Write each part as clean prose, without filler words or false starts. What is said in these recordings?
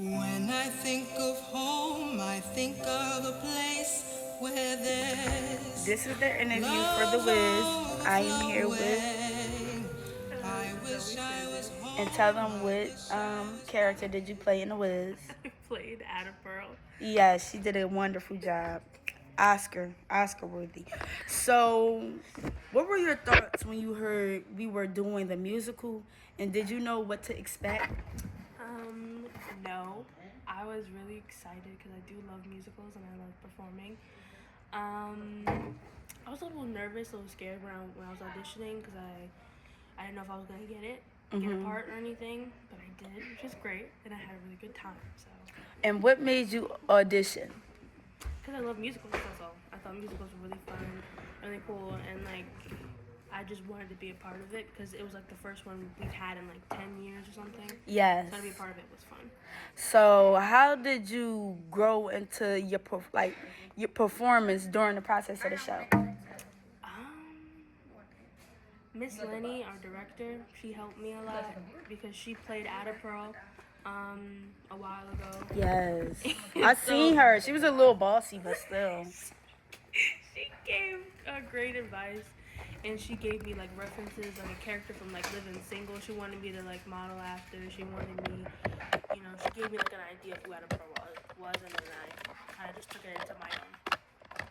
When I think of home, I think of a place where there's This is the interview for The love Wiz. all I am here with, flowing. I wish Zoe I was Sanders. and home. tell them what character did you play in The Wiz? I played Ada Pearl. Yes, she did a wonderful job. Oscar worthy. So, what were your thoughts when you heard we were doing the musical, and did you know what to expect? No. I was really excited because I do love musicals and I love performing. I was a little nervous, a little scared when I was auditioning because I didn't know if I was gonna get a part or anything, but I did, which is great, and I had a really good time. So, And what made you audition? because I love musicals, that's all. I thought musicals were really fun, really cool, and like I just wanted to be a part of it because it was like the first one we've had in like 10 years or something. Yes. So to be a part of it was fun. So, how did you grow into your performance during the process of the show? Um, Miss Lenny, our director, she helped me a lot because she played Ada Pearl a while ago. Yes, I And seen her. She was a little bossy, but still. she gave great advice, and she gave me like references, like a character from like Living Single. She wanted me to like model after. She wanted me, she gave me like an idea of who Ada Pearl was, and then I kind of just took it into my own.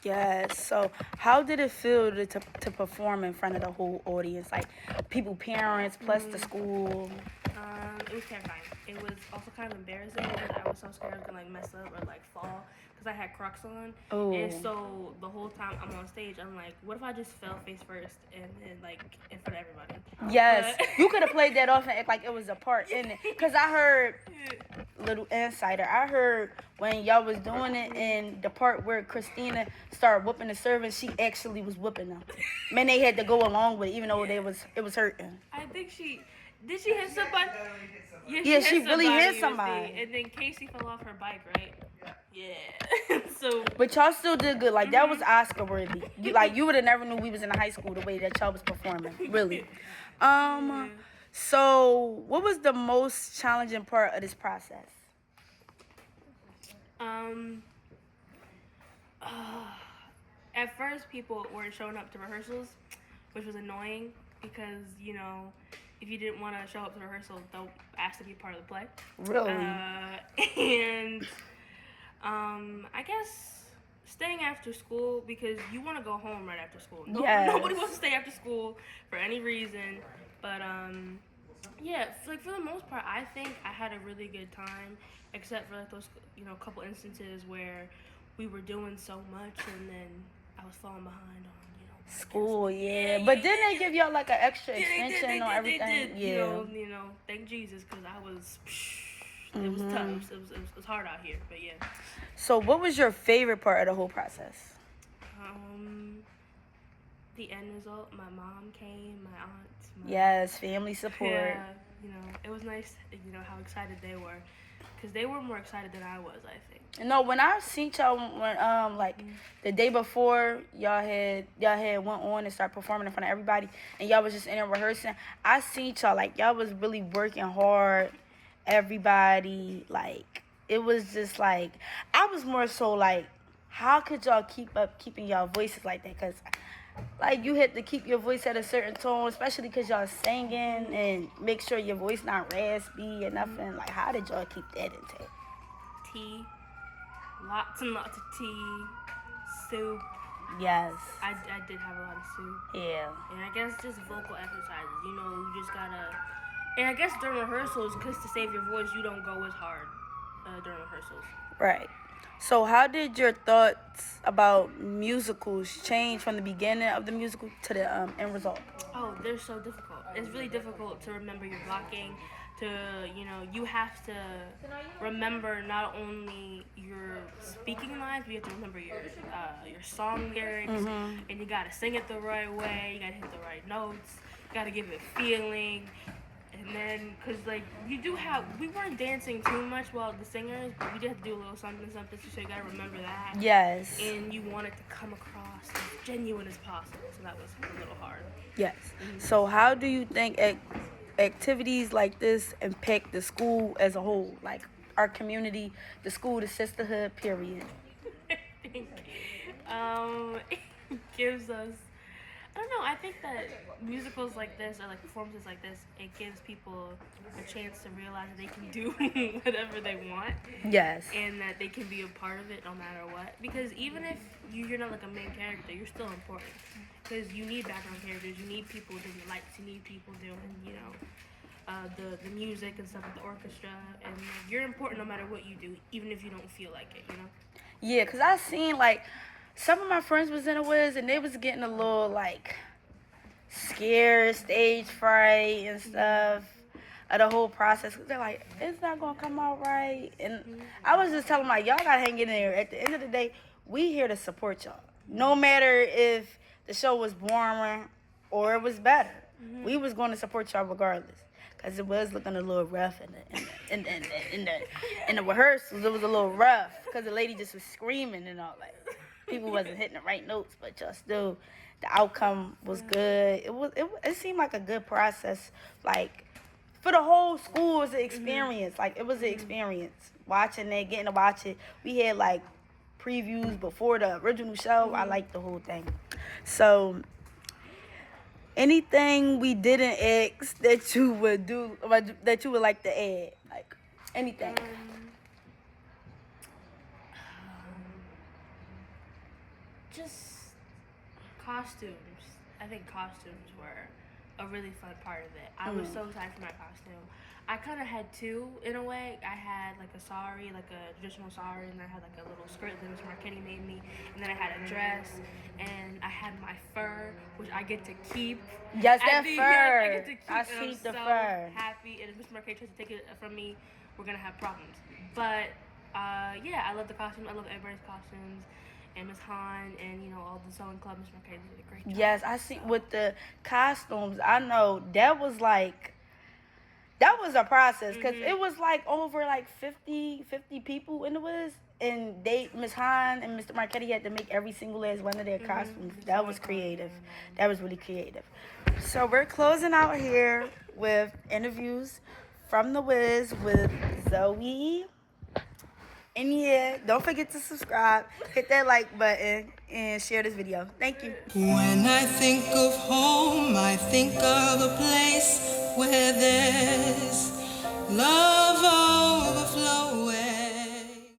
Yes. So, how did it feel to perform in front of the whole audience, like people, parents, plus the school? It was terrifying. It was also kind of embarrassing because I was so scared I was gonna like mess up or like fall because I had Crocs on. Oh. And so the whole time I'm on stage, I'm like, what if I just fell face first and then like in front of everybody? Yes, But you could have played that off and act like it was a part in it. Cause I heard little insider. I heard when y'all was doing it in the part where Christina started whooping the servants, she actually was whooping them. Man, they had to go along with it, even though it was hurting. I think did she hit somebody? Yeah, she really hit you somebody. see. And then Casey fell off her bike, right? Yeah. So. But y'all still did good. Like that was Oscar worthy. You would have never knew we was in high school the way that y'all was performing. Really. So what was the most challenging part of this process? Um. At first, people weren't showing up to rehearsals, which was annoying because if you didn't want to show up to rehearsal, they'll ask to be part of the play. Really? And I guess staying after school because you want to go home right after school. Yes. Nobody wants to stay after school for any reason. But yeah, for the most part, I think I had a really good time, except for like those couple instances where we were doing so much and then I was falling behind on school. Yeah. But didn't they give y'all like an extra extension or everything? They did. Yeah. Thank Jesus because I was. It was tough. It was hard out here, but yeah. So, what was your favorite part of the whole process? The end result. My mom came. My aunt. Yes, family support. Yeah, it was nice. How excited they were, because they were more excited than I was. I think. No, when I seen y'all when the day before y'all had went on and started performing in front of everybody and y'all was just in there rehearsing, I seen y'all like y'all was really working hard. Everybody like it was just like I was more so like how could y'all keeping y'all voices like that? Cause like you had to keep your voice at a certain tone, especially because y'all singing and make sure your voice not raspy or nothing. Like how did y'all keep that intact? Tea. Lots and lots of tea, soup. Yes. I did have a lot of soup. Yeah. And I guess just vocal exercises. You just gotta. And I guess during rehearsals, because to save your voice, you don't go as hard during rehearsals. Right. So how did your thoughts about musicals change from the beginning of the musical to the end result? Oh, they're so difficult. It's really difficult to remember your blocking. You have to remember not only your speaking lines, but you have to remember your song lyrics, and you gotta sing it the right way. You gotta hit the right notes. You gotta give it feeling. And then, cause like we weren't dancing too much while the singers, but we did have to do a little something, so you gotta remember that. Yes. And you want it to come across as genuine as possible, so that was a little hard. Yes. So how do you think activities like this impact the school as a whole? Like, our community, the school, the sisterhood, period. It gives us, I don't know, I think that musicals like this or like performances like this, it gives people a chance to realize that they can do whatever they want. Yes. And that they can be a part of it no matter what. Because even if you're not like a main character, you're still important. Because you need background characters, you need people doing the lights, you need people doing, you know, the music and stuff like the orchestra. And you're important no matter what you do, even if you don't feel like it, you know? Yeah, because I seen, like, some of my friends was in the Wiz, and they was getting a little, like, scared, stage fright and stuff of the whole process. They're like, it's not going to come out right. And I was just telling them, like, y'all got to hang in there. At the end of the day, we here to support y'all. No matter if the show was boring or it was better. We was going to support y'all regardless. Because it was looking a little rough in the rehearsals. It was a little rough because the lady just was screaming and all that. People wasn't hitting the right notes, but y'all still, the outcome was good. It seemed like a good process. Like, for the whole school, it was an experience. Like, it was an experience. Watching it, getting to watch it. We had, like, previews before the original show. I liked the whole thing. So, anything we didn't ask that you would do, that you would like to add? Like, anything. Just costumes. I think costumes were a really fun part of it. I was so excited for my costume. I kind of had two in a way. I had like a sari, like a traditional sari, and I had like a little skirt that Mr. Marchetti made me. And then I had a dress, and I had my fur, which I get to keep. Yes, that fur. I get to keep I it. see the I'm so fur. happy. And if Mr. Marchetti tries to take it from me, we're gonna have problems. But yeah, I love the costumes. I love everybody's costumes. And Miss Han and, you know, all the sewing club, Miss Marchetti did a great job. Yes, I see with the costumes. I know that was like, that was a process because it was like over like 50 people in the Wiz, and Miss Han and Mr. Marchetti had to make every single last one of their costumes. That was creative. That was really creative. So we're closing out here with interviews from the Wiz with Zoe. And yeah, don't forget to subscribe, hit that like button, and share this video. Thank you. When I think of home, I think of a place where there's love overflowing.